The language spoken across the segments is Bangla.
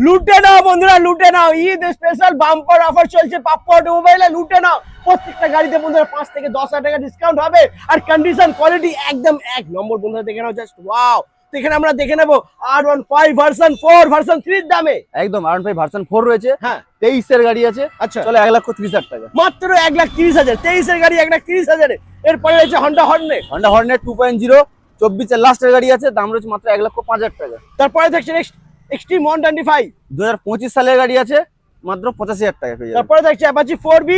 লুটে নাও বন্ধুরা, লুটে নাও। ঈদ স্পেশাল বাম্পার অফার চলছে পাপ্পু অটোমোবাইলে, লুটে নাও। প্রত্যেকটা গাড়িতে বন্ধুরা 5 থেকে 10,000 টাকা ডিসকাউন্ট হবে, আর কন্ডিশন কোয়ালিটি একদম এক নম্বর। বন্ধুরা দেখে নাও, জাস্ট ওয়াও। তো এখানে আমরা দেখে নেবো R15 ভার্সন 4 ভার্সন 3 দামে। একদম R15 ভার্সন 4 রয়েছে। হ্যাঁ, 23 এর গাড়ি আছে। আচ্ছা, চলে 1,30,000 টাকা, মাত্র 1,30,000। 23 এর গাড়ি 1,30,000। এরপরে রয়েছে হন্ডা হর্নেট। হন্ডা হর্নেট 2.0 24 এর লাস্টের গাড়ি আছে, দাম রয়েছে মাত্র 1,05,000 টাকা। তারপরে থাকছে নেক্সট এক্সট্রিম 125। 2025 সালের গাড়ি আছে, মাত্র 85,000 টাকা পেয়ে যাবেন। তারপরে থাকছে অ্যাপাচি 4B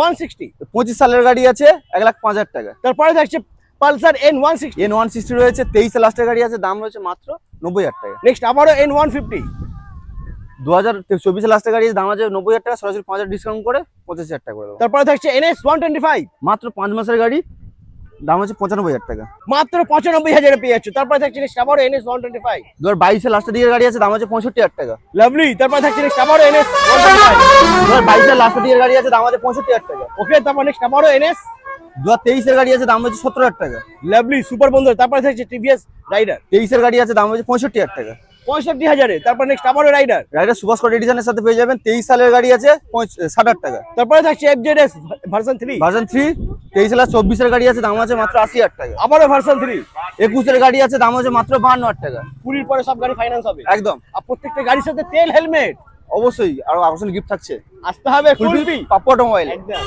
160। 25 সালের গাড়ি আছে, 1,05,000 টাকা। তারপরে থাকছে পালসার N160। N160 রয়েছে, 23 এর লাস্টের গাড়ি আছে, দাম রয়েছে মাত্র 90,000 টাকা। নেক্সট আবারও N150। 2024 এর লাস্টের গাড়ি দাম আছে 90,000 টাকা, সরাসরি 5,000 ডিসকাউন্ট করে 85,000 টাকা করে দেবো। তারপরে থাকছে NS 125। মাত্র 5 মাসের গাড়ি, দাম হচ্ছে 95,000 টাকা। মাত্র 95,000 পেয়ে যাচ্ছে। তারপরে থাকছে নেক্সট আবারও NS 125। 2022 এর লাস্টের দিকের গাড়ি আছে, দাম হচ্ছে 65,000 টাকা। লাভলি। তারপরে থাকছে নেক্সট আবারও NS 125। 2022 এর লাস্টের দিকের গাড়ি আছে, দাম আছে 65,000 টাকা। ওকে, তারপর নেক্সট আবারও NS 2023 এর গাড়ি আছে, দাম হচ্ছে 70,000 টাকা। লাভলি সুপার বন্ধু। তারপরে থাকছে TVS রাইডার 23 এর গাড়ি আছে, দাম হচ্ছে 65,000 টাকা। 65,000। তারপর নেক্সট আবারও রাইডার রাইডার সুপার স্কট এডিশনের সাথে পেয়ে যাবেন। 23 সালের গাড়ি আছে 60,000 টাকা। তারপরে থাকছে FZS ভার্সন 3। ভার্সন 3 23 সালের 24 এর গাড়ি আছে, দাম আছে মাত্র 80,000 টাকা। আবারও ভার্সন 3। 21 এর গাড়ি আছে, দাম হচ্ছে মাত্র 52,000 টাকা। 20 পরে সব গাড়ি ফাইন্যান্স হবে একদম। আর প্রত্যেকটা গাড়ির সাথে তেল হেলমেট অবশ্যই, আরো আকর্ষণীয় গিফট থাকছে। আসতে হবে ফুলবি পাপ্পু অটোমোবাইল। একদম।